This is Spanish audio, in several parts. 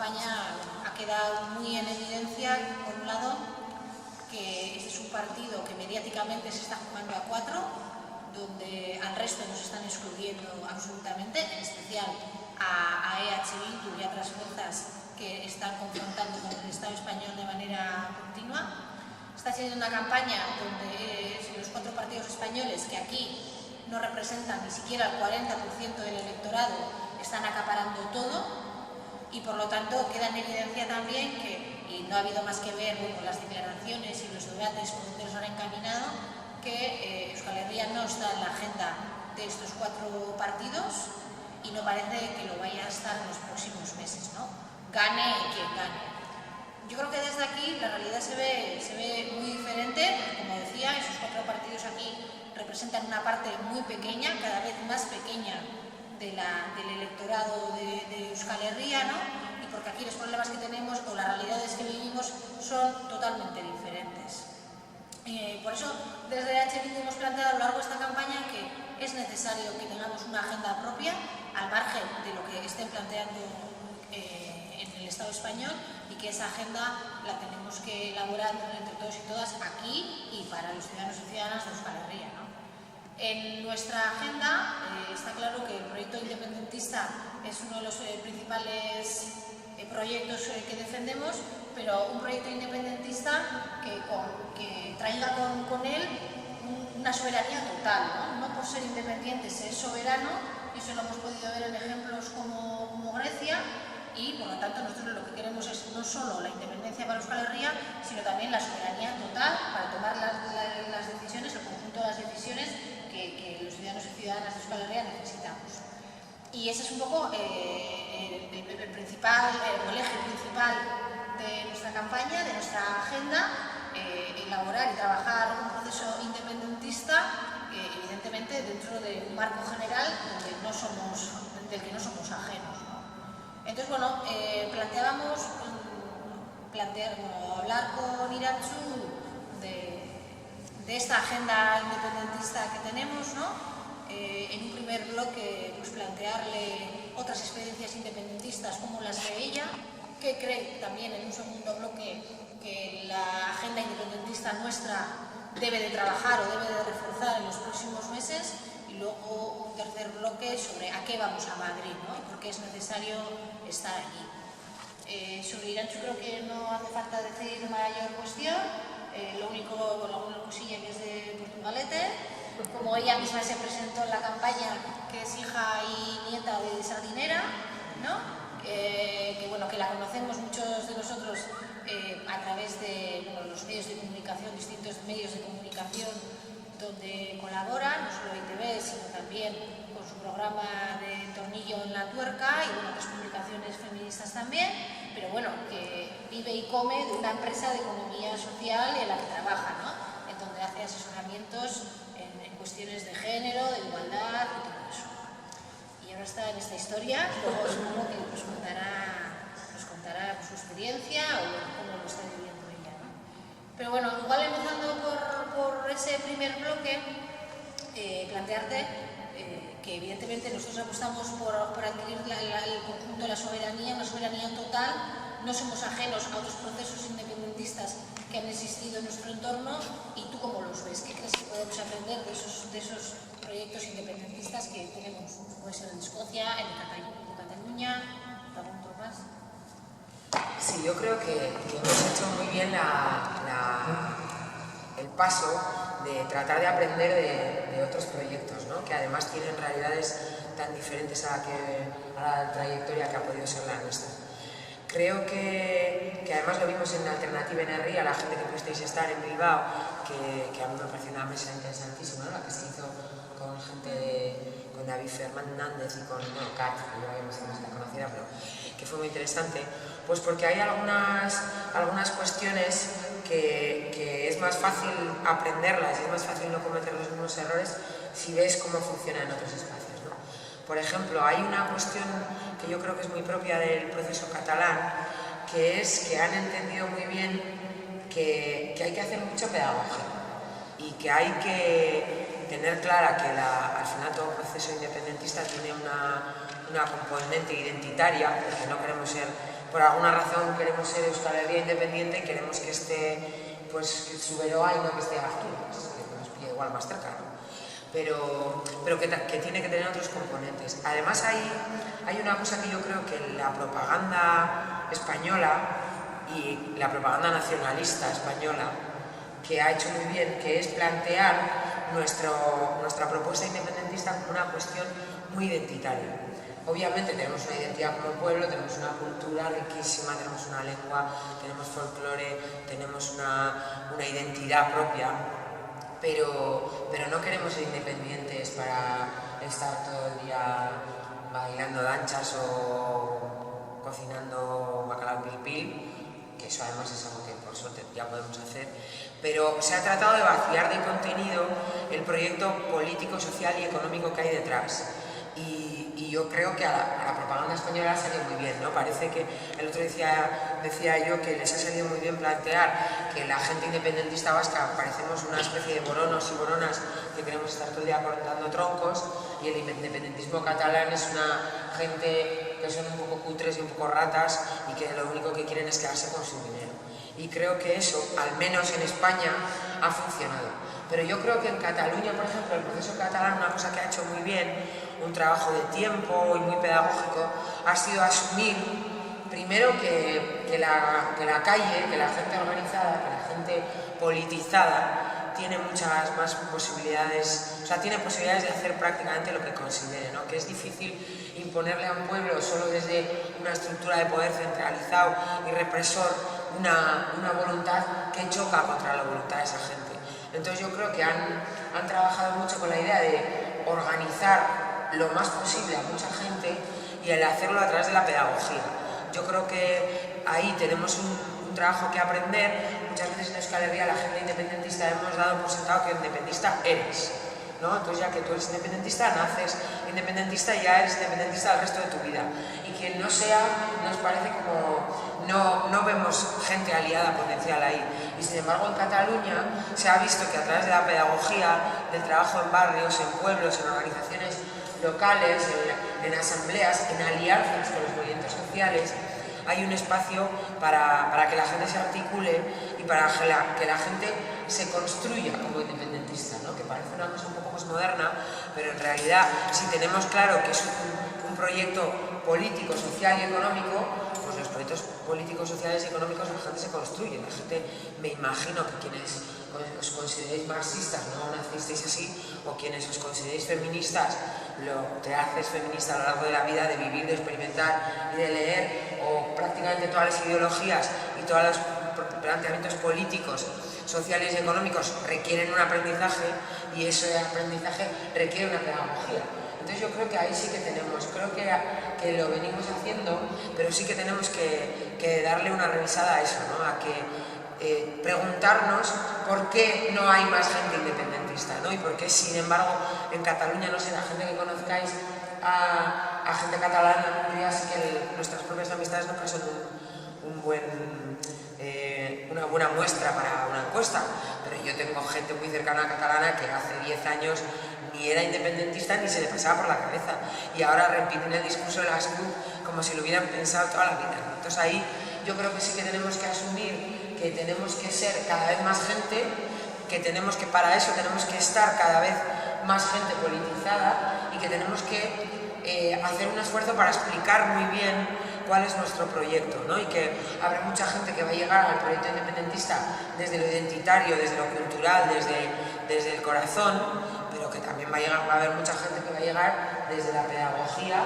campaña ha quedado muy en evidencia, por un lado, que este es un partido que mediáticamente se está jugando a 4, donde al resto nos están excluyendo absolutamente, en especial a EH Bildu y a otras fuerzas que están confrontando con el Estado español de manera continua. Está siendo una campaña donde los 4 partidos españoles, que aquí no representan ni siquiera el 40% del electorado, están acaparando todo, y por lo tanto queda en evidencia también que, y no ha habido más que ver con las declaraciones y los debates por donde nos han encaminado, que Euskal Herria no está en la agenda de estos 4 partidos y no parece que lo vaya a estar en los próximos meses, ¿no? Gane quien gane. Yo creo que desde aquí la realidad se ve muy diferente. Como decía, esos 4 partidos aquí representan una parte muy pequeña, cada vez más pequeña del electorado de Euskal Herria, ¿no? Y porque aquí los problemas que tenemos o las realidades que vivimos son totalmente diferentes. Por eso, desde EH Bildu hemos planteado a lo largo de esta campaña que es necesario que tengamos una agenda propia, al margen de lo que estén planteando en el Estado español, y que esa agenda la tenemos que elaborar entre todos y todas aquí y para los ciudadanos y ciudadanas de Euskal Herria, ¿no? En nuestra agenda está claro que el proyecto independentista es uno de los principales proyectos que defendemos, pero un proyecto independentista que traiga con él una soberanía total, ¿no? No por ser independiente se es soberano, y eso lo hemos podido ver en ejemplos como Grecia, y por lo tanto nosotros lo que queremos es no solo la independencia para Euskal Herria, sino también la soberanía total para tomar las decisiones, el conjunto de las decisiones que los ciudadanos y ciudadanas de Euskal Herria necesitamos. Y ese es un poco el eje principal de nuestra campaña, de nuestra agenda, elaborar y trabajar un proceso independentista, evidentemente dentro de un marco general del que no somos ajenos, ¿no? Entonces, bueno, planteábamos hablar con Irantzu de esta agenda independentista que tenemos, ¿no? En un primer bloque, pues plantearle otras experiencias independentistas como las de ella, que cree también en un segundo bloque que la agenda independentista nuestra debe de trabajar o debe de reforzar en los próximos meses, y luego un tercer bloque sobre a qué vamos a Madrid, ¿no? Y por qué es necesario estar allí. Sobre Irantzu creo que no hace falta decir mayor cuestión, lo único, con alguna cosilla que es de Portugalete. Como ella misma se presentó en la campaña, que es hija y nieta de Sardinera, ¿no? Que la conocemos muchos de nosotros a través de los medios de comunicación, distintos medios de comunicación donde colabora, no solo ITV, sino también con su programa de Tornillo en la Tuerca y otras publicaciones feministas también, pero bueno, que vive y come de una empresa de economía social en la que trabaja, ¿no? En donde hace asesoramientos en cuestiones de género, de igualdad y todo eso. Y ahora está en esta historia, luego supongo que nos contará su experiencia o cómo lo está viviendo ella, ¿no? Pero bueno, igual empezando por ese primer bloque, plantearte que evidentemente nosotros apostamos por adquirir el conjunto de la soberanía, una soberanía total. No somos ajenos a otros procesos independentistas que han existido en nuestro entorno, y tú cómo los ves, ¿qué crees que podemos aprender de esos proyectos independentistas que tenemos? Puede ser en Escocia, en Cataluña, algún otro más. Sí, yo creo que hemos hecho muy bien el paso de tratar de aprender de otros proyectos, ¿no? Que además tienen realidades tan diferentes a la trayectoria que ha podido ser la nuestra. Creo que además lo vimos en Alternativa NRI, a la gente que pudisteis estar en Bilbao, que a mí me pareció una mesa interesantísima, ¿no? La que se hizo con gente, con David Fernández y con Kat, que yo habíamos sido más conocida, pero que fue muy interesante, pues porque hay algunas cuestiones que es más fácil aprenderlas y es más fácil no cometer los mismos errores si ves cómo funciona en otros espacios, ¿no? Por ejemplo, hay una cuestión que yo creo que es muy propia del proceso catalán, que es que han entendido muy bien que hay que hacer mucha pedagogía y que hay que tener clara que al final todo proceso independentista tiene una componente identitaria, porque no queremos ser por alguna razón queremos ser Euskal Herria independiente y queremos que esté, pues, que Zuberoa y no que esté Asturias, que nos pille igual más cerca, ¿no? Pero que tiene que tener otros componentes. Además hay una cosa que yo creo que la propaganda española y la propaganda nacionalista española que ha hecho muy bien, que es plantear nuestra propuesta independentista como una cuestión muy identitaria. Obviamente tenemos una identidad como pueblo, tenemos una cultura riquísima, tenemos una lengua, tenemos folclore, tenemos una identidad propia, pero no queremos ser independientes para estar todo el día bailando danchas o cocinando bacalao pil pil, que eso además es algo que por suerte ya podemos hacer, pero se ha tratado de vaciar de contenido el proyecto político, social y económico que hay detrás. Y yo creo que a la propaganda española ha salido muy bien, ¿no? Parece que el otro decía yo que les ha salido muy bien plantear que la gente independentista vasca parecemos una especie de boronos y boronas que queremos estar todo el día cortando troncos, y el independentismo catalán es una gente que son un poco cutres y un poco ratas y que lo único que quieren es quedarse con su dinero. Y creo que eso, al menos en España, ha funcionado. Pero yo creo que en Cataluña, por ejemplo, el proceso catalán, una cosa que ha hecho muy bien, un trabajo de tiempo y muy pedagógico, ha sido asumir primero que la calle, que la gente organizada, que la gente politizada tiene muchas más posibilidades, o sea, tiene posibilidades de hacer prácticamente lo que considere, ¿no? Que es difícil imponerle a un pueblo solo desde una estructura de poder centralizado y represor una voluntad que choca contra la voluntad de esa gente. Entonces yo creo que han trabajado mucho con la idea de organizar lo más posible a mucha gente y el hacerlo a través de la pedagogía. Yo creo que ahí tenemos un trabajo que aprender. Muchas veces en Euskal Herria la gente independentista hemos dado por sentado que independentista eres, ¿no? Entonces ya que tú eres independentista, naces independentista y ya eres independentista el resto de tu vida. Y quien no sea, nos parece como... No vemos gente aliada potencial ahí. Y sin embargo en Cataluña se ha visto que a través de la pedagogía, del trabajo en barrios, en pueblos, en organizaciones locales, en asambleas, en alianzas con los movimientos sociales, hay un espacio para que la gente se articule y para que la gente se construya como independentista, ¿no? Que parece una cosa un poco más moderna, pero en realidad si tenemos claro que es un proyecto político, social y económico, pues los proyectos políticos, sociales y económicos la gente se construye. La gente, me imagino que quienes os consideréis marxistas no nacisteis así, o quienes os consideréis feministas lo te haces feminista a lo largo de la vida, de vivir, de experimentar y de leer, o prácticamente todas las ideologías y todos los planteamientos políticos, sociales y económicos requieren un aprendizaje, y ese aprendizaje requiere una pedagogía. Entonces yo creo que ahí sí que tenemos, creo que lo venimos haciendo, pero sí que tenemos que darle una revisada a eso, ¿no? A que preguntarnos por qué no hay más gente independentista, ¿no? Y por qué, sin embargo, en Cataluña, no sé, la gente que conozcáis a gente catalana, yo ya sé que nuestras propias amistades nunca son una buena muestra para una encuesta, pero yo tengo gente muy cercana catalana que hace 10 años ni era independentista ni se le pasaba por la cabeza, y ahora repiten el discurso de las CUP como si lo hubieran pensado toda la vida, ¿no? Entonces ahí yo creo que sí que tenemos que asumir que tenemos que ser cada vez más gente, que para eso tenemos que estar cada vez más gente politizada, y que tenemos que hacer un esfuerzo para explicar muy bien cuál es nuestro proyecto, ¿no? Y que habrá mucha gente que va a llegar al proyecto independentista desde lo identitario, desde lo cultural, desde el corazón, pero que también va a haber mucha gente que va a llegar desde la pedagogía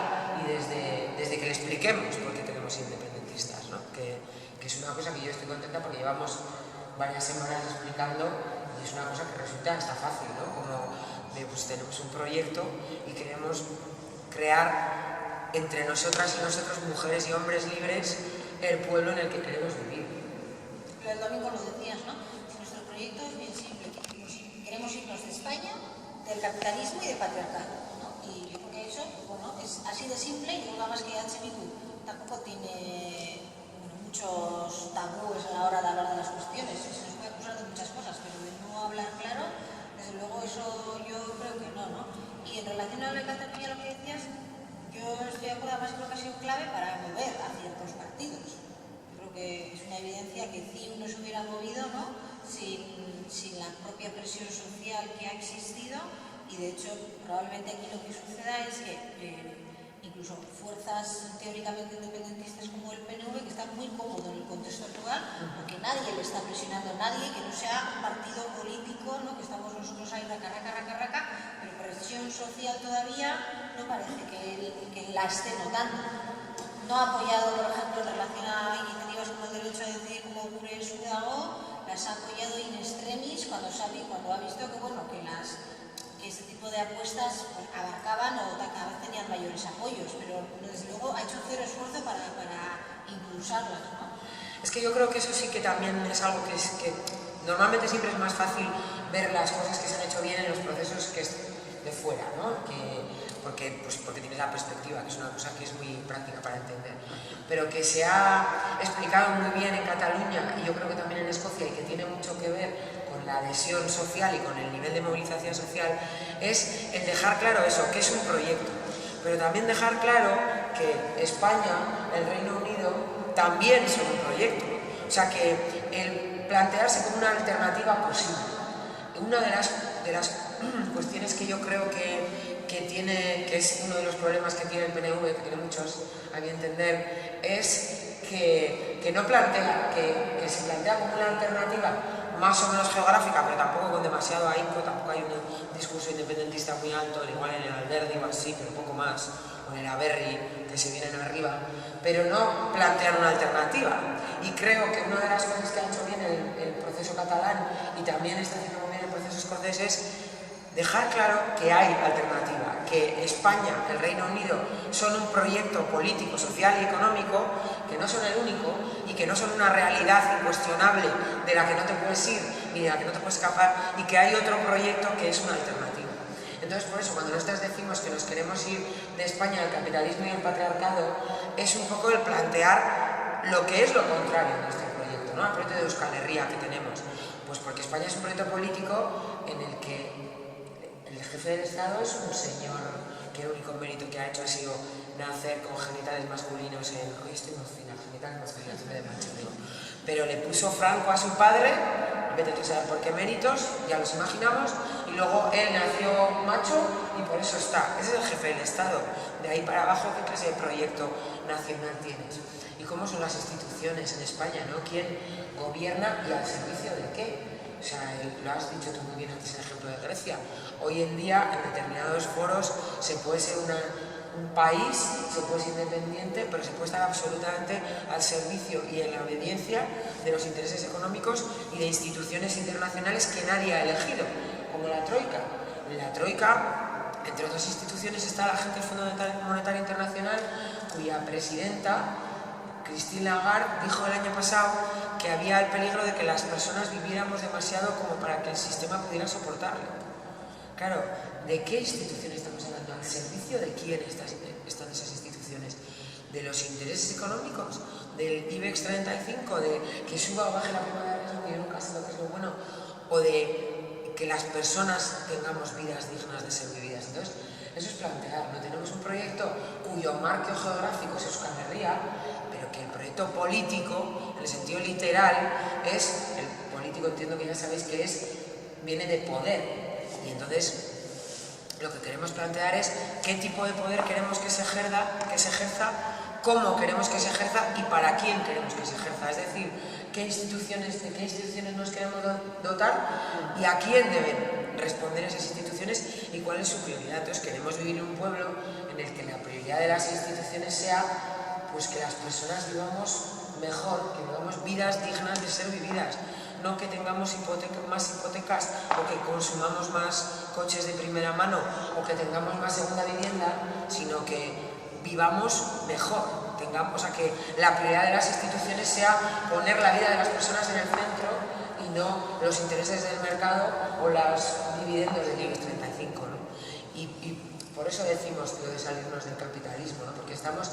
y desde que le expliquemos por qué tenemos independentistas, ¿no? Que es una cosa que yo estoy contenta porque llevamos varias semanas explicando, y es una cosa que resulta hasta fácil, ¿no? Como pues tenemos un proyecto y queremos crear entre nosotras y nosotros, mujeres y hombres libres, el pueblo en el que queremos vivir. Pero el domingo lo decías, ¿no? Nuestro proyecto es bien simple, queremos irnos de España, del capitalismo y del patriarcado, ¿no? Y yo creo que eso, bueno, es así de simple, y nada más que H. Bildu tampoco tiene muchos tabúes a la hora de hablar de las cuestiones. Se nos puede acusar de muchas cosas, pero de no hablar claro, desde luego eso yo creo que no, ¿no? Y en relación a la Cataluña, lo que decías, yo estoy de acuerdo, además creo que ha sido clave para mover a ciertos partidos. Yo creo que es una evidencia que CiU no se hubiera movido, ¿no?, sin la propia presión social que ha existido, y de hecho probablemente aquí lo que suceda es que incluso fuerzas teóricamente independentistas como el PNV, que están muy cómodos en el contexto actual, porque nadie le está presionando a nadie, que no sea un partido político, ¿no?, que estamos nosotros ahí raca, pero presión social todavía no parece que la esté notando. No ha apoyado, por ejemplo, en relación a iniciativas como el derecho a decidir, como ocurre en Sudago, las ha apoyado in extremis cuando ha visto que, bueno, que este tipo de apuestas pues, abarcaban o cada vez tenían mayores apoyos, pero desde luego ha hecho cero esfuerzo para impulsarlas, ¿no? Es que yo creo que eso sí que también es algo que normalmente siempre es más fácil ver las cosas que se han hecho bien en los procesos que es de fuera, ¿no? Porque tienes la perspectiva, que es una cosa que es muy práctica para entender, pero que se ha explicado muy bien en Cataluña y yo creo que también en Escocia, y que tiene mucho que ver con la adhesión social y con el nivel de movilización social, es el dejar claro eso, que es un proyecto, pero también dejar claro que España, el Reino Unido, también son un proyecto. O sea, que el plantearse como una alternativa posible. Una de las cuestiones que yo creo que es uno de los problemas que tiene el PNV, que tiene muchos, a mi entender, es que no plantea, que se plantea como una alternativa más o menos geográfica, pero tampoco con demasiado ahínco, tampoco hay un discurso independentista muy alto, igual en el Alberdi o así, pero poco más, o en el Aberri, que se vienen arriba, pero no plantean una alternativa. Y creo que una de las cosas que ha hecho bien el proceso catalán, y también está haciendo muy bien el proceso escocés, es dejar claro que hay alternativa, que España, el Reino Unido, son un proyecto político, social y económico, que no son el único y que no son una realidad incuestionable de la que no te puedes ir ni de la que no te puedes escapar, y que hay otro proyecto que es una alternativa. Entonces, por eso, cuando nosotros decimos que nos queremos ir de España al capitalismo y al patriarcado, es un poco el plantear lo que es lo contrario de este proyecto, ¿no?, el proyecto de Euskal Herria que tenemos. Pues porque España es un proyecto político en el que el jefe del Estado es un señor que el único mérito que ha hecho ha sido nacer con genitales masculinos hoy estoy emocionada, genitales masculinos, me de macho, digo. Pero le puso Franco a su padre, vete tú a saber por qué méritos, ya los imaginamos, y luego él nació macho y por eso está. Ese es el jefe del Estado. De ahí para abajo, ¿qué clase de proyecto nacional tienes? ¿Y cómo son las instituciones en España, ¿no? ¿Quién gobierna y al servicio de qué? O sea, lo has dicho tú muy bien antes el ejemplo de Grecia. Hoy en día, en determinados foros, se puede ser un país, se puede ser independiente, pero se puede estar absolutamente al servicio y en la obediencia de los intereses económicos y de instituciones internacionales que nadie ha elegido, como la Troika. En la Troika, entre otras instituciones, está la gente del Fondo Monetario Internacional, cuya presidenta, Christine Lagarde, dijo el año pasado que había el peligro de que las personas viviéramos demasiado como para que el sistema pudiera soportarlo. Claro, ¿de qué instituciones estamos hablando? ¿Al servicio de quién están esas instituciones? ¿De los intereses económicos? ¿Del IBEX 35? ¿De que suba o baje la prima de riesgo, que yo nunca sé lo que es lo bueno? ¿O de que las personas tengamos vidas dignas de ser vividas? Entonces, eso es plantear, ¿no? Tenemos un proyecto cuyo marco geográfico es Euskal Herria, pero que el proyecto político, en el sentido literal, es, el político entiendo que ya sabéis que viene de poder, y entonces lo que queremos plantear es qué tipo de poder queremos que se ejerza, cómo queremos que se ejerza y para quién queremos que se ejerza, es decir, de qué instituciones nos queremos dotar y a quién deben responder esas instituciones y cuál es su prioridad. Entonces queremos vivir en un pueblo en el que la prioridad de las instituciones sea pues que las personas vivamos mejor, que vivamos vidas dignas de ser vividas, no que tengamos más hipotecas o que consumamos más coches de primera mano o que tengamos más segunda vivienda, sino que vivamos mejor, o sea, que la prioridad de las instituciones sea poner la vida de las personas en el centro y no los intereses del mercado o los dividendos del IBEX 35, ¿no? Y por eso decimos lo de salirnos del capitalismo, ¿no? Porque estamos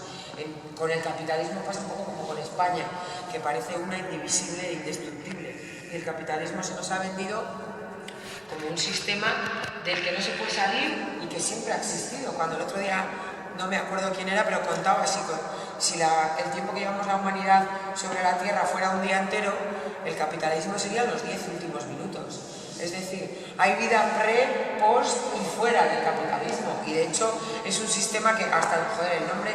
con el capitalismo pasa un poco como con España, que parece una indivisible e indestructible. Y el capitalismo se nos ha vendido como un sistema del que no se puede salir y que siempre ha existido. Cuando el otro día no me acuerdo quién era, pero contaba si el tiempo que llevamos la humanidad sobre la Tierra fuera un día entero, el capitalismo serían los 10 últimos minutos. Es decir, hay vida pre, post y fuera del capitalismo, y de hecho es un sistema que hasta, el nombre,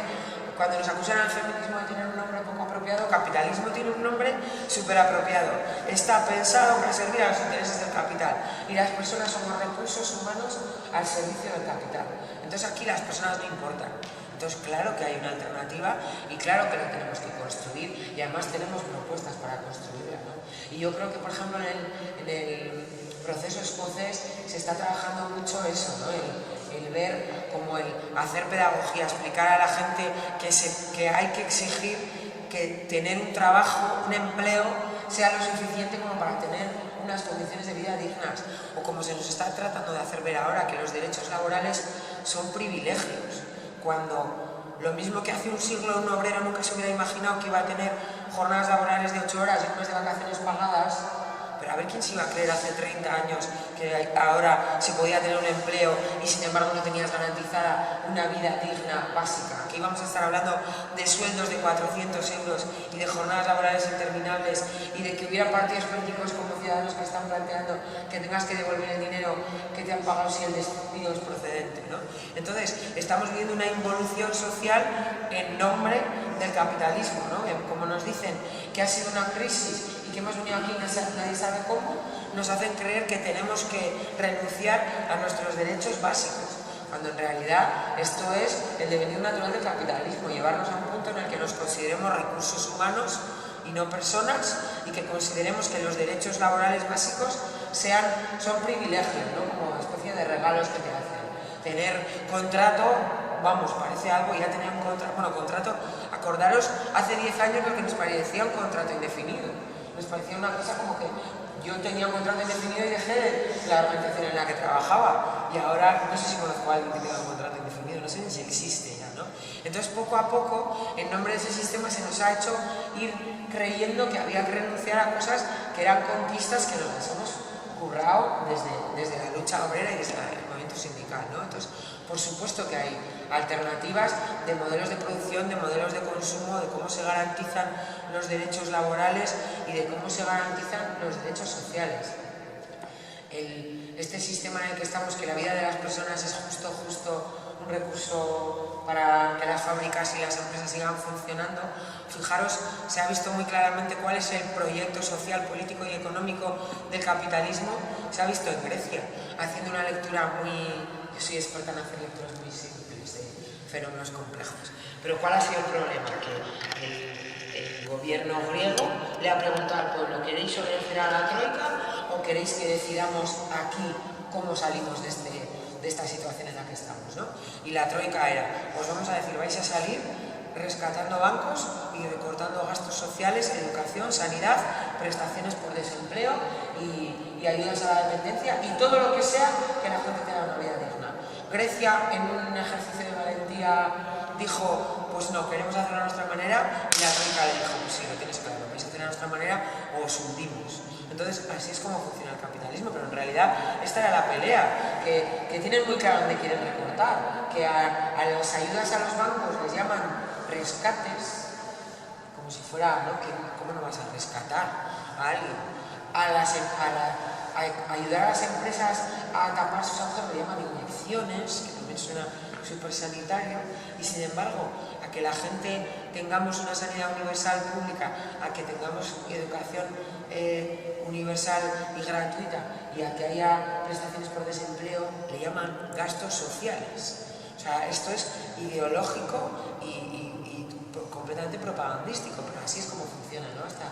cuando nos acusan al feminismo de tener un nombre poco apropiado, capitalismo tiene un nombre súper apropiado. Está pensado para servir a los intereses del capital y las personas somos recursos humanos al servicio del capital. Entonces aquí las personas no importan. Entonces claro que hay una alternativa y claro que la tenemos que construir y además tenemos propuestas para construirla, ¿no? Y yo creo que, por ejemplo, en el proceso escocés se está trabajando mucho eso, ¿no? El ver como el hacer pedagogía, explicar a la gente que hay que exigir que tener un trabajo, un empleo, sea lo suficiente como para tener unas condiciones de vida dignas, o como se nos está tratando de hacer ver ahora, que los derechos laborales son privilegios, cuando lo mismo que hace un siglo un obrero nunca se hubiera imaginado que iba a tener jornadas laborales de 8 horas y un mes de vacaciones pagadas. Pero a ver quién se iba a creer hace 30 años que ahora se podía tener un empleo y sin embargo no tenías garantizada una vida digna, básica. Que íbamos a estar hablando de sueldos de 400 euros y de jornadas laborales interminables y de que hubiera partidos políticos como Ciudadanos que están planteando que tengas que devolver el dinero que te han pagado si el despido es procedente, ¿no? Entonces, estamos viviendo una involución social en nombre del capitalismo, ¿no? Como nos dicen que ha sido una crisis y que hemos venido aquí y nadie sabe cómo, nos hacen creer que tenemos que renunciar a nuestros derechos básicos, cuando en realidad esto es el devenir natural del capitalismo, llevarnos a un punto en el que nos consideremos recursos humanos y no personas, y que consideremos que los derechos laborales básicos son privilegios, ¿no? Como especie de regalos que te hacen. Tener contrato, vamos, parece algo, ya tener un contrato, bueno, contrato, acordaros, hace 10 años lo que nos parecía un contrato indefinido. Nos parecía una cosa como que yo tenía un contrato indefinido y dejé la organización en la que trabajaba. Y ahora no sé si conozco a alguien que tenga un contrato indefinido, no sé ni si existe ya, ¿no? Entonces, poco a poco, en nombre de ese sistema se nos ha hecho ir creyendo que había que renunciar a cosas que eran conquistas que nos las hemos currado desde la lucha obrera y desde el movimiento sindical, ¿no? Entonces, por supuesto que hay alternativas de modelos de producción, de modelos de consumo, de cómo se garantizan los derechos laborales y de cómo se garantizan los derechos sociales. Este sistema en el que estamos, que la vida de las personas es justo un recurso para que las fábricas y las empresas sigan funcionando, fijaros, se ha visto muy claramente cuál es el proyecto social, político y económico del capitalismo. Se ha visto en Grecia, haciendo una lectura yo soy experta en hacer lecturas muy simples de fenómenos complejos. Pero ¿cuál ha sido el problema? Que el gobierno griego le ha preguntado al pueblo: ¿queréis obedecer a la troika o queréis que decidamos aquí cómo salimos de esta situación en la que estamos, ¿no? Y la troika era: os vamos a decir, vais a salir rescatando bancos y recortando gastos sociales, educación, sanidad, prestaciones por desempleo y ayudas a la dependencia y todo lo que sea que la gente tenga una vida digna. Grecia, en un ejercicio de valentía, dijo: pues no, queremos hacerlo a nuestra manera, y la troika le dijo: pues sí, lo tienes claro, vais a hacer a nuestra manera o os hundimos. Entonces, así es como funciona el capitalismo, pero en realidad esta era la pelea, que tienen muy claro dónde quieren recortar, que a las ayudas a los bancos les llaman rescates, como si fuera, ¿no? ¿Cómo no vas a rescatar a alguien? A ayudar a las empresas a tapar sus agujeros le llaman inyecciones, que también suena súper sanitario, y sin embargo, a que la gente tengamos una sanidad universal pública, a que tengamos educación universal y gratuita, y a que haya prestaciones por desempleo, le llaman gastos sociales. O sea, esto es ideológico y completamente propagandístico, pero así es como funciona, ¿no? Hasta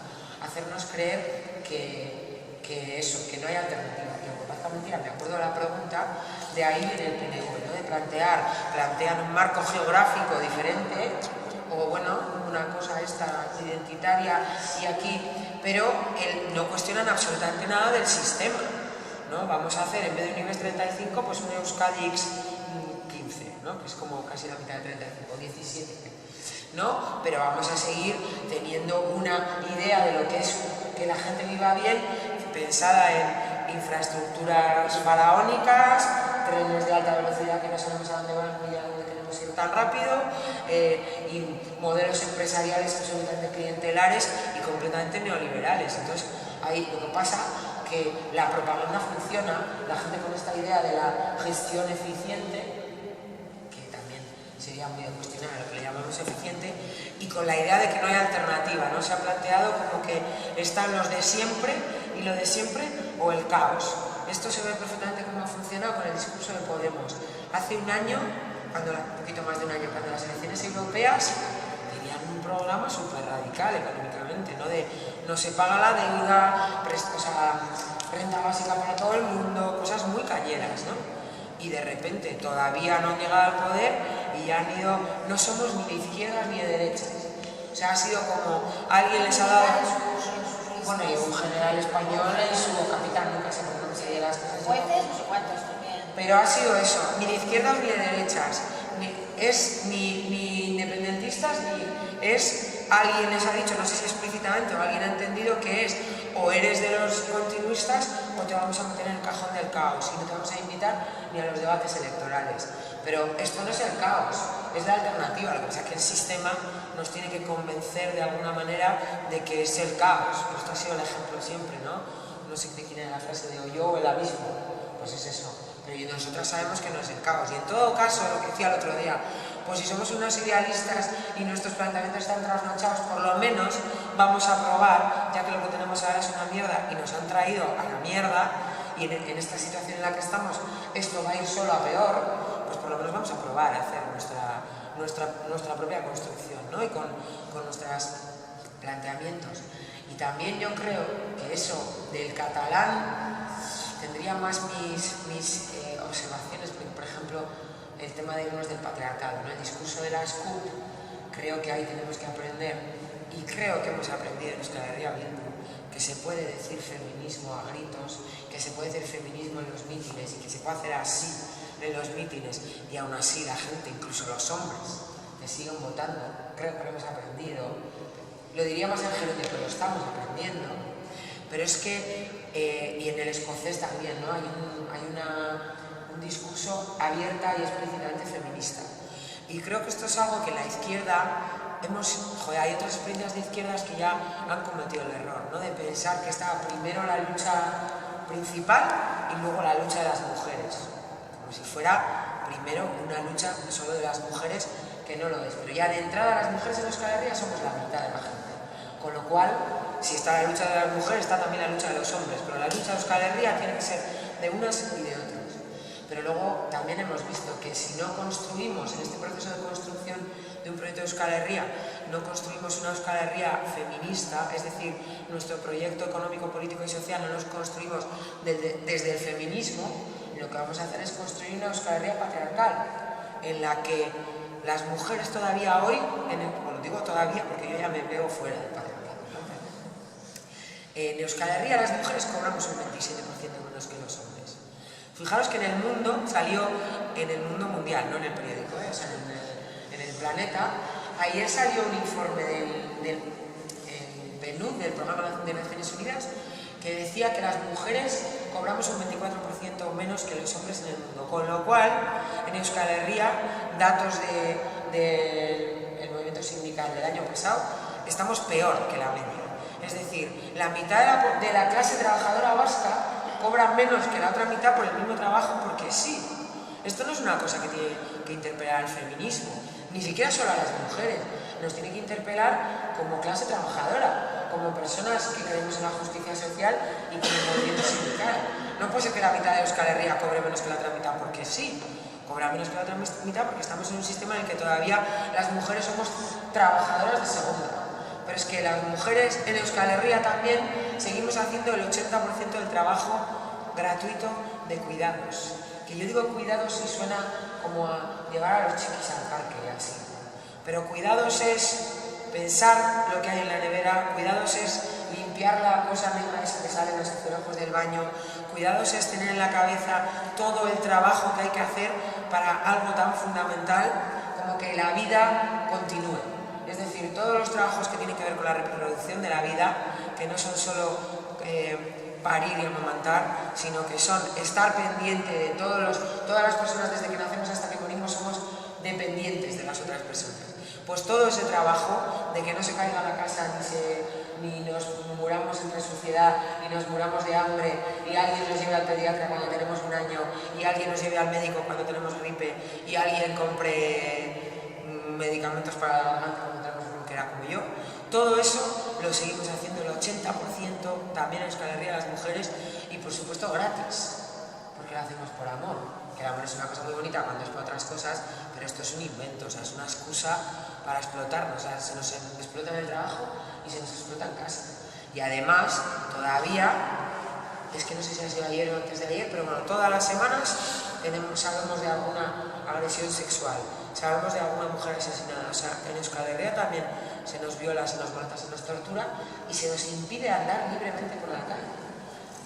hacernos creer que no hay alternativa. Que aunque parezca mentira, me acuerdo de la pregunta, de ahí viene el PNV, ¿no? De plantean un marco geográfico diferente, o bueno, una cosa esta identitaria y aquí, pero no cuestionan absolutamente nada del sistema, ¿no? Vamos a hacer, en vez de un IBEX 35, pues un Euskadi X 15, ¿no? Que es como casi la mitad de 35, 17, ¿no? Pero vamos a seguir teniendo una idea de lo que es que la gente viva bien, pensada en infraestructuras faraónicas, trenes de alta velocidad que no sabemos a dónde van ni a dónde queremos podemos ir tan rápido, y modelos empresariales absolutamente clientelares y completamente neoliberales. Entonces, ahí lo que pasa que la propaganda funciona, la gente con esta idea de la gestión eficiente, que también sería muy de cuestionar a lo que le llamamos eficiente, y con la idea de que no hay alternativa, ¿no? Se ha planteado como que están los de siempre y lo de siempre o el caos. Esto se ve perfectamente cómo ha funcionado con el discurso de Podemos. Hace un año, un poquito más de un año, cuando las elecciones europeas tenían un programa súper radical económicamente, ¿no? De no se paga la deuda, o sea, renta básica para todo el mundo, cosas muy cañeras, ¿no? Y de repente todavía no han llegado al poder y ya han ido, no somos ni de izquierdas ni de derechas. O sea, ha sido como alguien les ha dado, bueno, y un general español en su capitán, nunca se pronuncia las cosas. Jueces, no sé cuántos también. Pero ha sido eso, ni de izquierdas ni de derechas, ni independentistas, ni es, alguien les ha dicho, no sé si explícitamente o alguien ha entendido que es o eres de los continuistas o te vamos a meter en el cajón del caos y no te vamos a invitar ni a los debates electorales. Pero esto no es el caos, es la alternativa. Lo que pasa es que el sistema nos tiene que convencer de alguna manera de que es el caos. Pues esto ha sido el ejemplo siempre, ¿no? No sé de quién era la frase de o yo o el abismo, pues es eso. Pero nosotras sabemos que no es el caos. Y en todo caso, lo que decía el otro día, pues si somos unos idealistas y nuestros planteamientos están trasnochados, por lo menos vamos a probar, ya que lo que tenemos ahora es una mierda y nos han traído a la mierda, y en esta situación en la que estamos esto va a ir solo a peor, pues por lo menos vamos a probar a hacer nuestra propia construcción, ¿no? Y con nuestros planteamientos. Y también yo creo que eso del catalán tendría más mis observaciones, por ejemplo, el tema de irnos del patriarcado, ¿no? El discurso de las CUP, creo que ahí tenemos que aprender, y creo que hemos aprendido en Euskal Herria Bildu, que se puede decir feminismo a gritos, que se puede decir feminismo en los mítines y que se puede hacer así en los mítines, y aún así la gente, incluso los hombres, que siguen votando. Creo que lo hemos aprendido. Lo diría más en genérico, pero lo estamos aprendiendo. Pero es que, y en el escocés también, ¿no? Hay un discurso abierta y explícitamente feminista. Y creo que esto es algo que la izquierda hay otras experiencias de izquierdas que ya han cometido el error, ¿no? De pensar que estaba primero la lucha principal y luego la lucha de las mujeres, como si fuera primero una lucha solo de las mujeres, que no lo es. Pero ya de entrada las mujeres en Euskal Herria somos la mitad de la gente, con lo cual, si está la lucha de las mujeres, está también la lucha de los hombres, pero la lucha de Euskal Herria tiene que ser de unas y de otras. Pero luego también hemos visto que si no construimos en este proceso de construcción de un proyecto de Euskal Herria, no construimos una Euskal Herria feminista, es decir, nuestro proyecto económico, político y social no lo construimos desde el feminismo, lo que vamos a hacer es construir una Euskal Herria patriarcal, en la que las mujeres todavía hoy, lo digo todavía porque yo ya me veo fuera del patriarcado, ¿no? En Euskal Herria las mujeres cobramos un 27% menos que los hombres. Fijaros que en el mundo salió, en el mundo mundial, no en el periódico, o sea, en el planeta, ayer salió un informe del PNUD, del Programa de Naciones Unidas, que decía que las mujeres cobramos un 24% menos que los hombres en el mundo, con lo cual en Euskal Herria, datos del movimiento sindical del año pasado, estamos peor que la media. Es decir, la mitad de la clase trabajadora vasca cobra menos que la otra mitad por el mismo trabajo porque sí. Esto no es una cosa que tiene que interpelar al feminismo, ni siquiera solo a las mujeres, nos tiene que interpelar como clase trabajadora, como personas que creemos en la justicia social y como movimiento sindical. No puede ser que la mitad de Euskal Herria cobre menos que la otra mitad porque sí, cobra menos que la otra mitad porque estamos en un sistema en el que todavía las mujeres somos trabajadoras de segunda. Pero es que las mujeres en Euskal Herria también seguimos haciendo el 80% del trabajo gratuito de cuidados. Que yo digo cuidados y suena como a llevar a los chiquis al parque y así. Pero cuidados es pensar lo que hay en la nevera, cuidados es limpiar la cosa negra esa que sale en los azulejos del baño, cuidados es tener en la cabeza todo el trabajo que hay que hacer para algo tan fundamental como que la vida continúe. Es decir, todos los trabajos que tienen que ver con la reproducción de la vida, que no son solo parir y amamantar, sino que son estar pendiente de todas las personas desde que nacemos hasta que morimos, somos dependientes de las otras personas. Pues todo ese trabajo de que no se caiga la casa ni nos muramos entre suciedad, ni nos muramos de hambre, y alguien nos lleve al pediatra cuando tenemos 1 año, y alguien nos lleve al médico cuando tenemos gripe, y alguien compre medicamentos para la garganta cuando tenemos bronquera como yo. Todo eso lo seguimos haciendo el 80% también en Euskal Herria las mujeres, y por supuesto gratis, porque lo hacemos por amor. Que el amor es una cosa muy bonita cuando es por otras cosas, pero esto es un invento, o sea, es una excusa para explotarnos, o sea, se nos explota en el trabajo y se nos explota en casa. Y además, todavía, es que no sé si ha sido ayer o antes de ayer, pero bueno, todas las semanas sabemos de alguna agresión sexual, sabemos de alguna mujer asesinada, o sea, en Euskal Herria también se nos viola, se nos mata, se nos tortura y se nos impide andar libremente por la calle.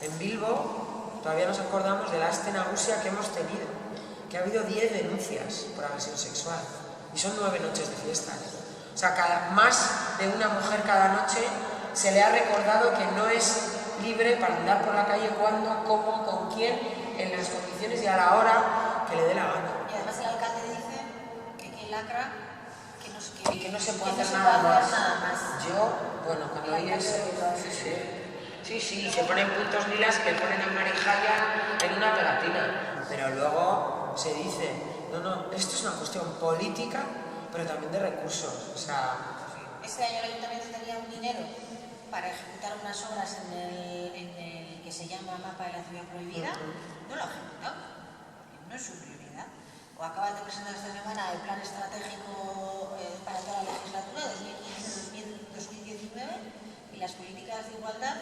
En Bilbo todavía nos acordamos de la aste nagusia que hemos tenido, que ha habido 10 denuncias por agresión sexual y son 9 noches de fiesta. O sea, más de una mujer cada noche se le ha recordado que no es libre para andar por la calle cuando, cómo, con quién, en las condiciones y a la hora que le dé la gana. Y además el alcalde dice que lacra, y que no se puede hacer nada más. Yo, bueno, cuando oí eso, sí, se ponen puntos lilas que ponen a Marijaya en una pegatina, pero luego se dice, no, esto es una cuestión política, pero también de recursos, o sea... Este año el ayuntamiento tenía un dinero para ejecutar unas obras en el que se llama Mapa de la Ciudad Prohibida, no lo ha ejecutado, no es su prioridad. O acaban de presentar esta semana el plan estratégico para toda la legislatura 2015-2019 y las políticas de igualdad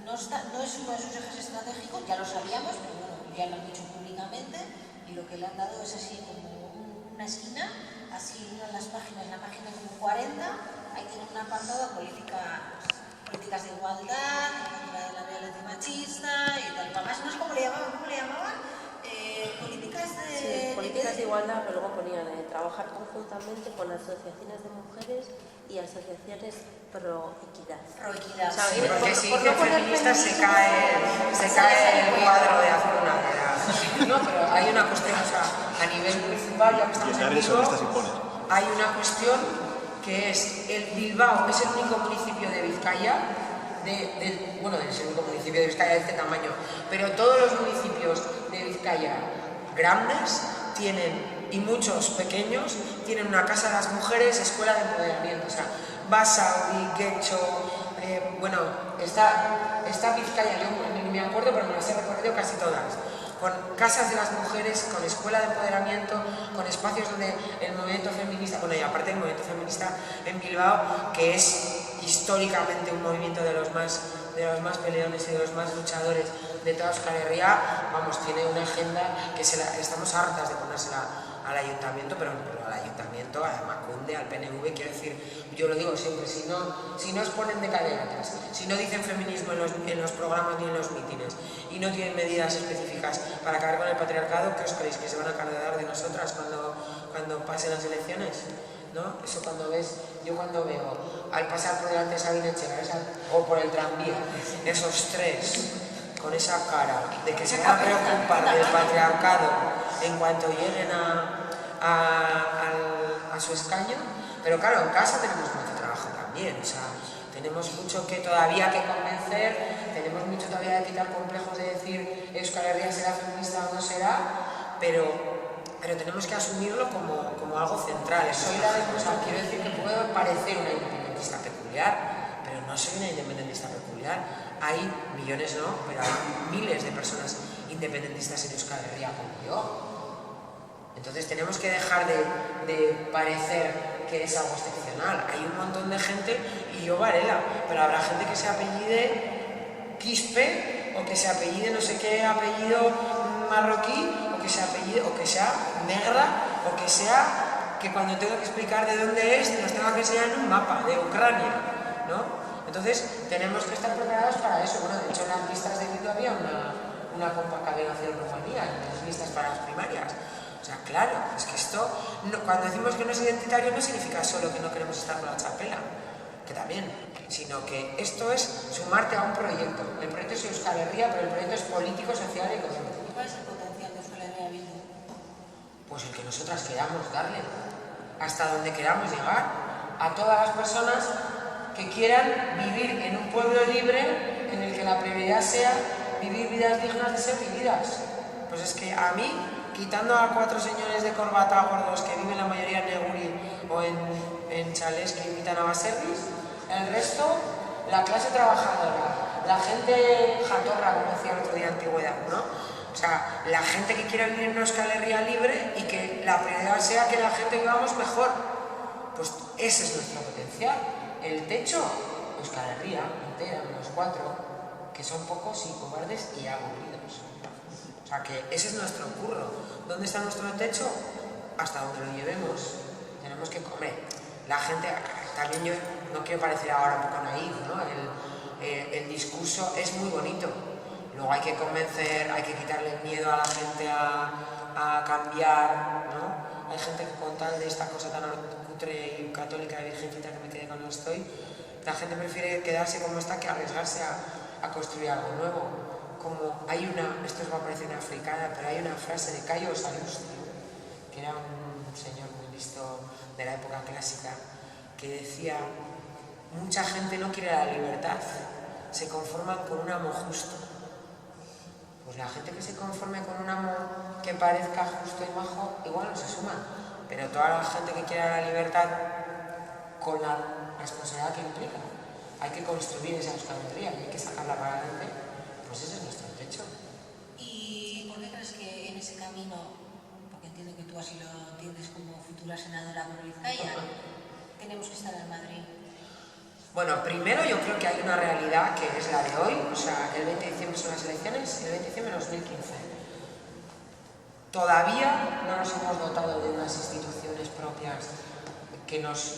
no es uno de sus ejes estratégicos, ya lo sabíamos, pero bueno, ya lo han dicho públicamente, y lo que le han dado es así como una esquina, así en las páginas, en la página como 40, ahí tienen un apartado políticas de igualdad, contra de la violencia machista y tal. Además, no es como le llamaban, políticas de igualdad, pero luego ponían trabajar conjuntamente con asociaciones de mujeres y asociaciones pro equidad. Sí, porque si dice feminista se cae el cuadro de Azcuna. No, pero hay una cuestión, o sea, a nivel municipal, ya que estamos en Bilbao, hay una cuestión que es, el Bilbao es el único municipio de Vizcaya, bueno, es el único municipio de Vizcaya de este tamaño, pero todos los municipios de Vizcaya grandes tienen, y muchos pequeños, tienen una casa de las mujeres, escuela de empoderamiento, o sea, Basauri, Getxo, bueno, está Vizcaya, yo ni me acuerdo, pero me las he recorrido casi todas, con casas de las mujeres, con escuela de empoderamiento, con espacios donde el movimiento feminista, bueno, y aparte del movimiento feminista en Bilbao, que es históricamente un movimiento de los más peleones y de los más luchadores de toda Euskal Herria, vamos, tiene una agenda que estamos hartas de ponérsela al ayuntamiento, pero al ayuntamiento, a Emakunde, al PNV, quiero decir, yo lo digo siempre, si no os ponen de cadenatas, si no dicen feminismo en los programas ni en los mítines, y no tienen medidas específicas para acabar con el patriarcado, ¿qué os creéis? ¿Que se van a cargar de nosotras cuando pasen las elecciones? ¿No? Eso yo cuando veo al pasar por delante de Sabine Etxegaray o por el tranvía, esos tres con esa cara de que se van a preocupar del patriarcado en cuanto lleguen a su escaño, pero claro, en casa tenemos mucho trabajo también, o sea, tenemos mucho que todavía que convencer, tenemos mucho todavía de quitar complejos de decir Euskal Herria será feminista o no será, pero tenemos que asumirlo como algo central. Soy la de cosas, quiero decir que puedo parecer una independentista peculiar, pero no soy una independentista peculiar. Hay millones, no, pero hay miles de personas independentistas en Euskal Herria como yo. Entonces tenemos que dejar de parecer que es algo excepcional. Hay un montón de gente, y yo Varela, pero habrá gente que se apellide Quispe, o que se apellide no sé qué apellido marroquí, o que sea negra, o que sea que cuando tengo que explicar de dónde es, nos tenga que enseñar en un mapa de Ucrania, ¿no? Entonces tenemos que estar preparados para eso. Bueno, de hecho en las listas de grito había una concatenación Rumanía, en las listas para las primarias. O sea, claro, es que esto, cuando decimos que no es identitario, no significa solo que no queremos estar con la chapela, que también, sino que esto es sumarte a un proyecto. El proyecto es Euskal Herria, pero el proyecto es político, social y económico. ¿Cuál es el potencial de Euskal Herria Bildu? pues el que nosotras queramos darle, hasta donde queramos llegar, a todas las personas que quieran vivir en un pueblo libre en el que la prioridad sea vivir vidas dignas de ser vividas. Pues es que a mí, quitando a 4 señores de corbata gordos que viven la mayoría en Neguri o en chalés que invitan a baservis, el resto, la clase trabajadora, la gente jatorra, como decía el otro día Antigüedad, ¿no? O sea, la gente que quiere vivir en una Euskal Herria libre y que la prioridad sea que la gente vivamos mejor. Pues ese es nuestro potencial. El techo, Euskal Herria entera, menos 4, que son pocos y cobardes y aburridos. O sea, que ese es nuestro curro. ¿Dónde está nuestro techo? Hasta donde lo llevemos. Tenemos que comer. La gente, también yo no quiero parecer ahora un poco naif, ¿no? El discurso es muy bonito. Luego hay que convencer, hay que quitarle el miedo a la gente a cambiar, ¿no? Hay gente que con tal de esta cosa tan cutre y católica y virgencita que me quedé cuando estoy, la gente prefiere quedarse como está que arriesgarse a construir algo nuevo. Como hay una, esto os va a parecer una fricada, pero hay una frase de Cayo Salustio, que era un señor muy listo de la época clásica, que decía: mucha gente no quiere la libertad, se conforman con un amo justo. Pues la gente que se conforme con un amo que parezca justo y majo, igual no se suma, pero toda la gente que quiera la libertad, con la responsabilidad que implica, hay que construir esa Euskal Herria y hay que sacarla para adelante. Pues ese es nuestro techo. ¿Y por qué crees que en ese camino, porque entiendo que tú así lo entiendes como futura senadora por Vizcaya, tenemos que estar en Madrid? Bueno, primero yo creo que hay una realidad que es la de hoy, o sea, el 20 de diciembre son las elecciones, el 20 de diciembre de 2015. Todavía no nos hemos dotado de unas instituciones propias que nos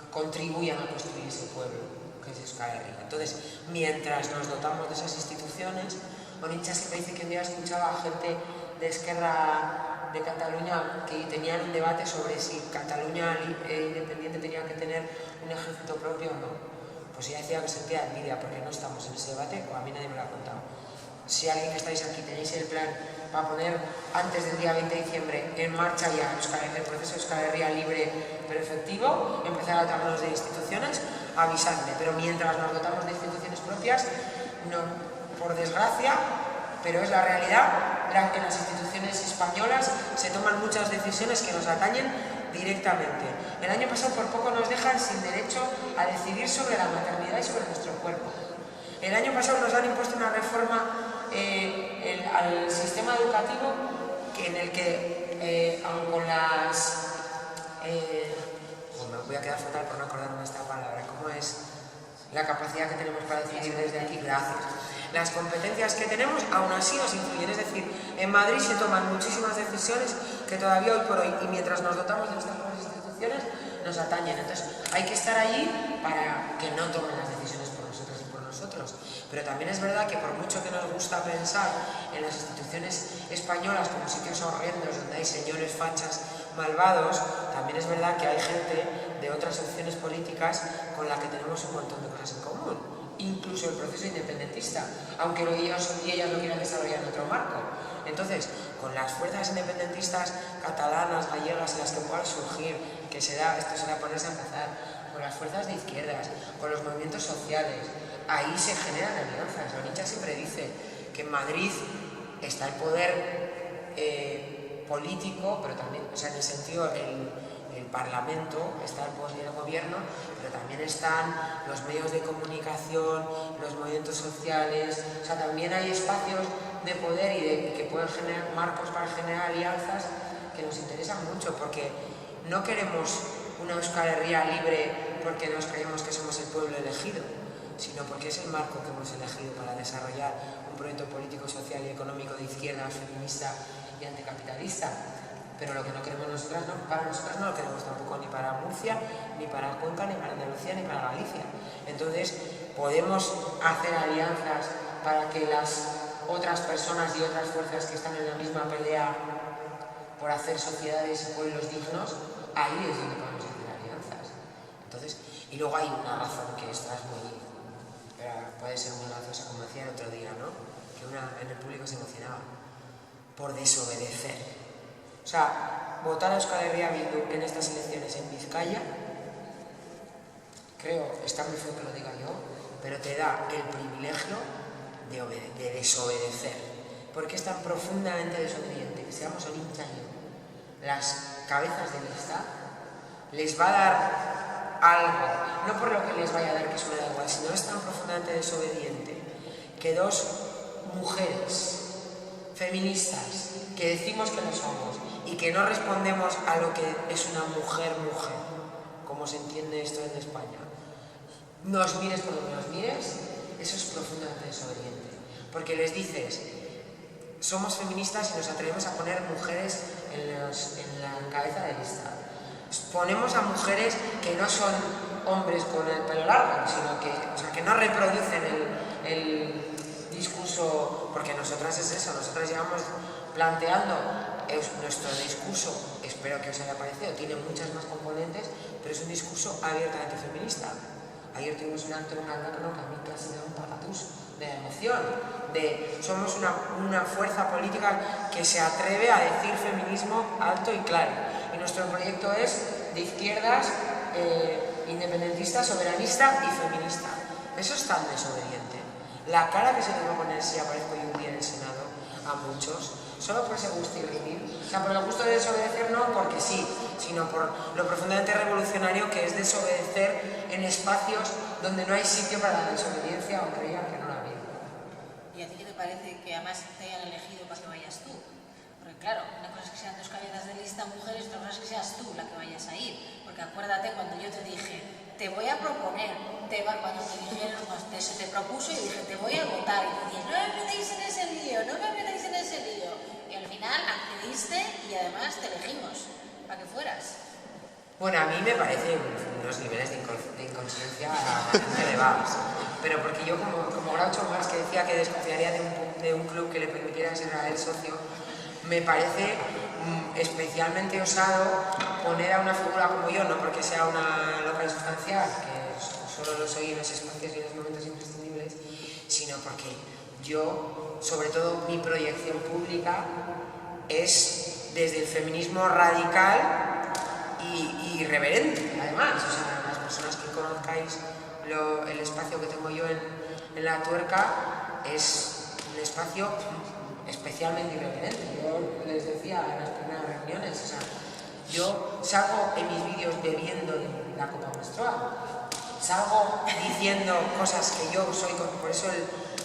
contribuyan a construir ese pueblo, que es Euskal Herria. Entonces, mientras nos dotamos de esas instituciones, Onitxa siempre dice que un día escuchaba a gente de Esquerra de Cataluña que tenían un debate sobre si Cataluña independiente tenía que tener un ejército propio o no. Pues ella decía que sentía envidia porque no estamos en ese debate, o a mí nadie me lo ha contado. Si alguien que estáis aquí tenéis el plan para poner antes del día 20 de diciembre en marcha ya el proceso de Euskal Herria libre pero efectivo, empezar a dotarnos de instituciones, avisadme. Pero mientras nos dotamos de instituciones propias, no, por desgracia, pero es la realidad, en las instituciones españolas se toman muchas decisiones que nos atañen directamente. El año pasado por poco nos dejan sin derecho a decidir sobre la maternidad y sobre nuestro cuerpo. El año pasado nos han impuesto una reforma al sistema educativo en el que, aun con las... me voy a quedar fatal por no acordarme de esta palabra. ¿Cómo es la capacidad que tenemos para decidir desde aquí? Gracias. Las competencias que tenemos aún así nos influyen. Es decir, en Madrid se toman muchísimas decisiones que todavía hoy por hoy, y mientras nos dotamos de nuestras propias instituciones, nos atañen. Entonces hay que estar allí para que no tomen las decisiones por nosotras y por nosotros. Pero también es verdad que por mucho que nos gusta pensar en las instituciones españolas como sitios horrendos donde hay señores fachas malvados, también es verdad que hay gente de otras opciones políticas con la que tenemos un montón de cosas en común. Incluso el proceso independentista, aunque ellos y ellas lo quieran desarrollar en otro marco. Entonces, con las fuerzas independentistas catalanas, gallegas, en las que puedan surgir, que esto será ponerse a empezar, con las fuerzas de izquierdas, con los movimientos sociales, ahí se generan alianzas. Onitxa siempre dice que en Madrid está el poder político, pero también, o sea, en el sentido, el Parlamento, está el poder del gobierno, pero también están los medios de comunicación, los movimientos sociales, o sea, también hay espacios de poder y que pueden generar marcos para generar alianzas que nos interesan mucho, porque no queremos una Euskal Herria libre porque nos creemos que somos el pueblo elegido, sino porque es el marco que hemos elegido para desarrollar un proyecto político, social y económico de izquierda, feminista y anticapitalista. Pero lo que no queremos nosotras, no, para nosotras no lo queremos tampoco ni para Murcia, ni para Cuenca, ni para Andalucía, ni para Galicia. Entonces podemos hacer alianzas para que las otras personas y otras fuerzas que están en la misma pelea por hacer sociedades y pueblos dignos, ahí es donde podemos hacer alianzas. Entonces, y luego hay una razón que esta es muy, puede ser muy graciosa, como decía el otro día, ¿no? Que una en el público se emocionaba, por desobedecer. O sea, votar a Euskal Herria Bildu en estas elecciones en Vizcaya, creo, está muy feo que lo diga yo, pero te da el privilegio de desobedecer. Porque es tan profundamente desobediente que seamos Olincha y yo, las cabezas de lista, les va a dar algo, no por lo que les vaya a dar que eso me da igual, sino es tan profundamente desobediente que dos mujeres feministas que decimos que lo somos y que no respondemos a lo que es una mujer, como se entiende esto en España, nos mires por donde nos mires, eso es profundamente desobediente, porque les dices, somos feministas y nos atrevemos a poner mujeres en la cabeza de lista. Ponemos a mujeres que no son hombres con el pelo largo, sino que no reproducen el discurso, porque nosotras es eso, nosotras llevamos planteando nuestro discurso, espero que os haya parecido, tiene muchas más componentes, pero es un discurso abiertamente feminista. Ayer tuvimos un acto en una que a mí casi me da un patatús de emoción, somos una fuerza política que se atreve a decir feminismo alto y claro. Y nuestro proyecto es de izquierdas, independentista, soberanista y feminista. Eso es tan desobediente. La cara que se te va a poner si aparezco yo un día en el Senado a muchos, solo por ese gusto irridir, o sea, por el gusto de desobedecer no porque sí, sino por lo profundamente revolucionario que es desobedecer en espacios donde no hay sitio para la desobediencia o creían que no la había. ¿Y a ti qué te parece que además te hayan elegido para que vayas tú? Porque claro, una cosa es que sean dos cabezas de lista mujeres, otra cosa es que seas tú la que vayas a ir. Porque acuérdate cuando yo te dije, te voy a proponer, cuando te dijeron, se te propuso y dije, te voy a votar. Y tú dices, no me metéis en ese lío, no me metéis en ese lío. Y al final accediste y además te elegimos para que fueras. Bueno, a mí me parecen unos niveles de inconsciencia elevados, pero porque yo como Groucho Marx, que decía que desconfiaría de un club que le permitiera ser a él socio, me parece especialmente osado poner a una figura como yo, no porque sea una loca insustancial, que solo lo soy en los espacios y en los momentos imprescindibles, sino porque yo, sobre todo mi proyección pública, es desde el feminismo radical y irreverente, además. O sea, las personas que conozcáis el espacio que tengo yo en La Tuerca es un espacio especialmente irreverente. Yo les decía en las primeras reuniones, o sea, yo salgo en mis vídeos bebiendo de la copa menstrual, salgo diciendo cosas que yo soy, por eso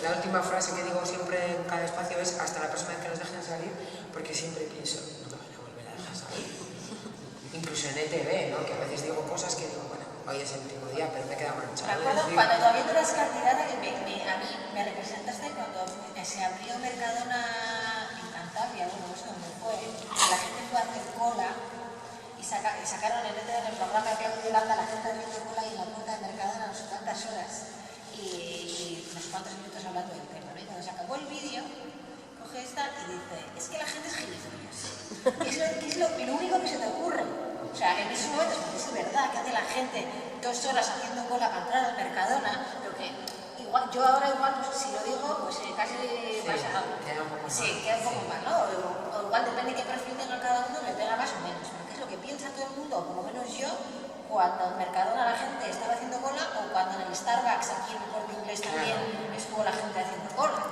la última frase que digo siempre en cada espacio es hasta la próxima vez que nos dejen salir, porque siempre pienso, no me van a volver a dejar salir. Incluso en ETV, ¿no? Que a veces digo cosas que digo, bueno, hoy es el último día, pero me queda manchado. Me acuerdo cuando todavía tú eras candidata, que a mí me representaste cuando se abrió Mercadona en Cantabria, bueno, no sé dónde fue, la gente fue a hacer cola y sacaron en el programa que Yolanda, la gente haciendo cola y en la puerta de Mercadona no sé cuántas horas y no sé cuántos minutos hablando del tema, ¿no? Y cuando se acabó el vídeo, coge esta y dice, es que la gente es gilipollas. ¿Qué es lo único que se te ocurre? O sea, en esos momentos, porque es verdad que hace la gente 2 horas haciendo cola para entrar al Mercadona, pero que igual, yo ahora pues, si lo digo, pues casi pasa algo. Queda un poco mal, ¿no? O igual depende de qué perfil tenga cada uno, me pega más o menos. Porque es lo que piensa todo el mundo, por lo menos yo, cuando en Mercadona la gente estaba haciendo cola o cuando en el Starbucks, aquí en el Corte Inglés también, estuvo la gente haciendo cola.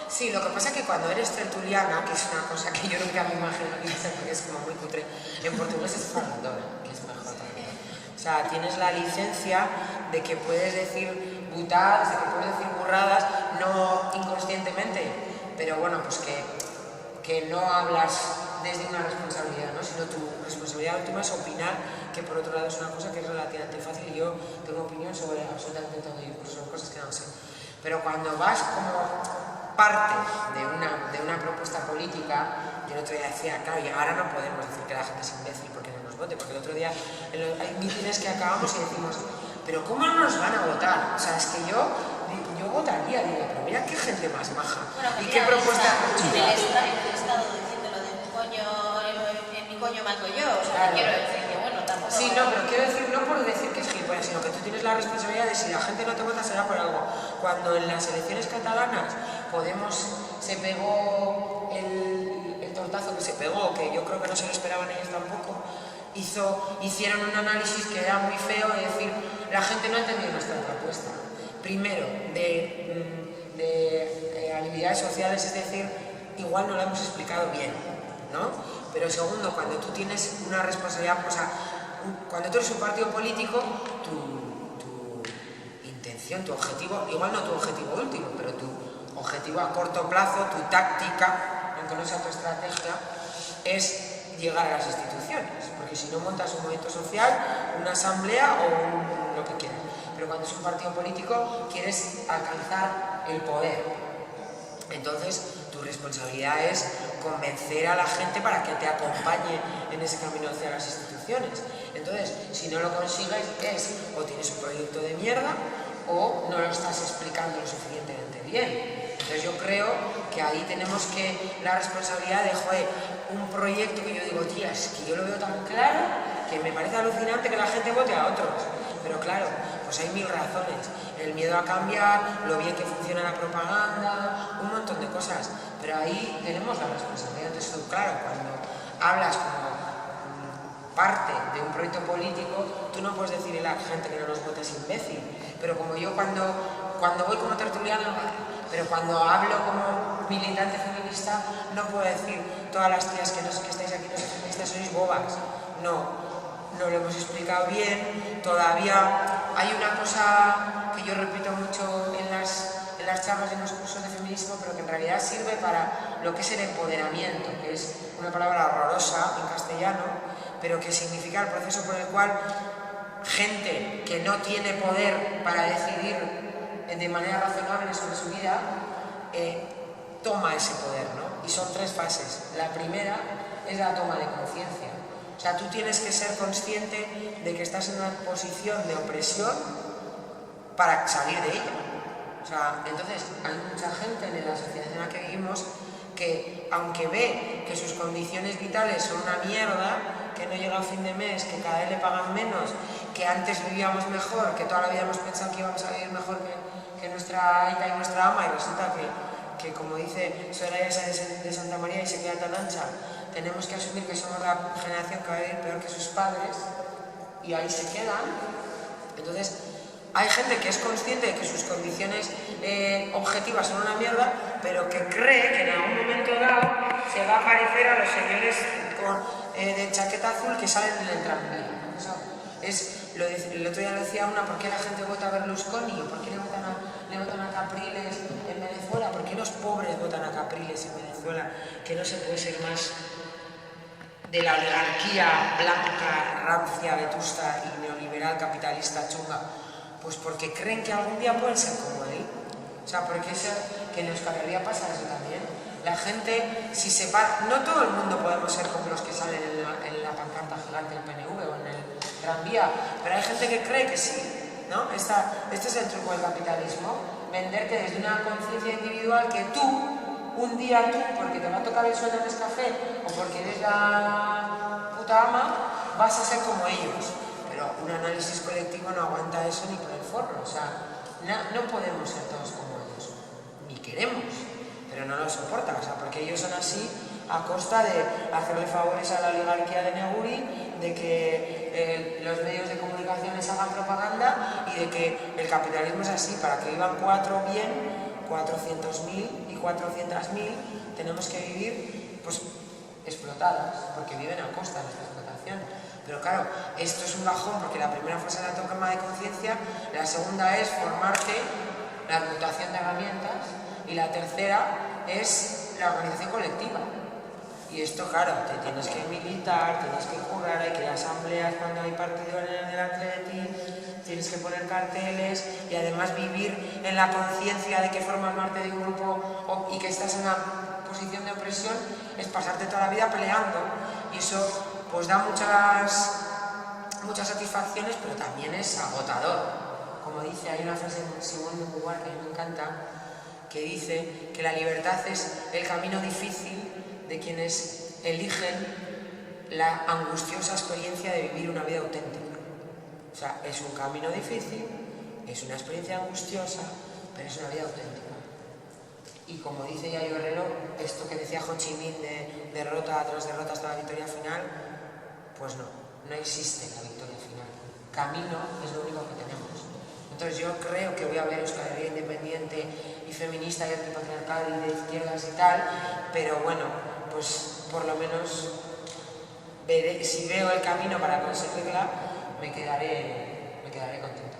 Sí, lo que pasa es que cuando eres tertuliana, que es una cosa que yo nunca me imagino que porque es como muy cutre, en portugués es faladora, que es mejor también. O sea, tienes la licencia de que puedes decir butadas, de que puedes decir burradas, no inconscientemente, pero bueno, pues que no hablas desde una responsabilidad, ¿no? Sino tu responsabilidad última es opinar, que por otro lado es una cosa que es relativamente fácil y yo tengo opinión sobre absolutamente todo y pues son cosas que no sé. Pero cuando vas como parte de una propuesta política, yo el otro día decía, claro, y ahora no podemos decir que la gente es imbécil porque no nos vote, porque el otro día hay mítines que acabamos y decimos, pero ¿cómo no nos van a votar? O sea, es que yo votaría, digo, pero mira qué gente más maja. Bueno, ¿Y qué propuesta? En el estado diciendo lo de mi coño, en mi coño mando yo, o sea, claro. Quiero decir que bueno, tampoco... Sí, no, pero quiero decir, no por decir que es gilipollas, sino que tú tienes la responsabilidad de si la gente no te vota será por algo. Cuando en las elecciones catalanas Podemos se pegó el portazo que se pegó, que yo creo que no se lo esperaban ellos tampoco, hicieron un análisis que era muy feo de decir, la gente no ha entendido nuestra propuesta. Primero, de habilidades sociales, es decir, igual no la hemos explicado bien, ¿no? Pero segundo, cuando tú tienes una responsabilidad, o sea, cuando tú eres un partido político, tu intención, tu objetivo, igual no tu objetivo último, pero tu objetivo a corto plazo, tu táctica, aunque no sea tu estrategia, es llegar a las instituciones, porque si no montas un movimiento social, una asamblea o lo que quieras. Pero cuando es un partido político, quieres alcanzar el poder. Entonces, tu responsabilidad es convencer a la gente para que te acompañe en ese camino hacia las instituciones. Entonces, si no lo consigues, o tienes un proyecto de mierda o no lo estás explicando lo suficientemente bien. Entonces yo creo que ahí tenemos la responsabilidad de, joder, un proyecto que yo digo, tía, es que yo lo veo tan claro que me parece alucinante que la gente vote a otros. Pero claro, pues hay mil razones. El miedo a cambiar, lo bien que funciona la propaganda, un montón de cosas. Pero ahí tenemos la responsabilidad. Entonces, claro, cuando hablas como parte de un proyecto político, tú no puedes decirle a la gente que no nos vote es imbécil. Pero como yo cuando voy como tertuliano, pero cuando hablo como militante feminista, no puedo decir todas las tías que estáis aquí no sois feministas, sois bobas. No lo hemos explicado bien. Todavía hay una cosa que yo repito mucho en las charlas y en los cursos de feminismo, pero que en realidad sirve para lo que es el empoderamiento, que es una palabra horrorosa en castellano, pero que significa el proceso por el cual gente que no tiene poder para decidir de manera razonable sobre su vida, toma ese poder, ¿no? Y son tres fases. La primera es la toma de conciencia. O sea, tú tienes que ser consciente de que estás en una posición de opresión para salir de ella. O sea, entonces hay mucha gente en la sociedad en la que vivimos que, aunque ve que sus condiciones vitales son una mierda, que no llega a fin de mes, que cada vez le pagan menos, que antes vivíamos mejor, que toda la vida hemos pensado que íbamos a vivir mejor que nuestra aita y nuestra ama, y resulta que como dice Soraya de Santa María y se queda tan ancha, tenemos que asumir que somos la generación que va a vivir peor que sus padres, y ahí se quedan. Entonces, hay gente que es consciente de que sus condiciones objetivas son una mierda, pero que cree que en algún momento dado se va a parecer a los señores de chaqueta azul que salen en el tranvía. El otro día lo decía una, ¿por qué la gente vota a Berlusconi? ¿Por qué le votan a Capriles en Venezuela? ¿Por qué los pobres votan a Capriles en Venezuela? Que no se puede ser más de la oligarquía blanca, rancia, vetusta y neoliberal, capitalista, chunga. Pues porque creen que algún día pueden ser como él. O sea, porque que en Euskal Herria pasa eso también. La gente, si se para, no todo el mundo podemos ser como los que salen en la pancarta gigante del PNV o en el tranvía, pero hay gente que cree que sí, ¿no? Este es el truco del capitalismo, venderte desde una conciencia individual que tú, un día tú, porque te va a tocar el sueldo en Nescafé o porque eres la puta ama, vas a ser como ellos. Pero un análisis colectivo no aguanta eso ni por el forro. O sea, no podemos ser todos como ellos, ni queremos, pero no lo soporta. O sea, porque ellos son así a costa de hacerle favores a la oligarquía de Neguri, de que los medios de comunicación les hagan propaganda y de que el capitalismo es así. Para que vivan cuatro bien, 400.000 y 400.000 tenemos que vivir pues explotadas, porque viven a costa de nuestra explotación. Pero claro, esto es un bajón porque la primera fase es la toma de conciencia, la segunda es formarte, la mutación de herramientas, y la tercera es la organización colectiva. Y esto, claro, te tienes que militar, tienes que currar, hay que ir a asambleas cuando hay partido delante de ti, tienes que poner carteles y además vivir en la conciencia de que formas parte de un grupo y que estás en una posición de opresión, es pasarte toda la vida peleando. Y eso pues da muchas satisfacciones, pero también es agotador. Como dice, hay una frase de Simone de Beauvoir que a mí me encanta, que dice que la libertad es el camino difícil de quienes eligen la angustiosa experiencia de vivir una vida auténtica. O sea, es un camino difícil, es una experiencia angustiosa, pero es una vida auténtica. Y como dice Yayo Herrero, esto que decía Ho Chi Minh, de derrota tras derrota hasta la victoria final, pues no existe la victoria final. Camino es lo único que tenemos. Entonces yo creo que voy a ver Euskal Herria independiente y feminista y antipatriarcal y de izquierdas y tal, pero bueno, pues por lo menos veré, si veo el camino para conseguirla, me quedaré contenta.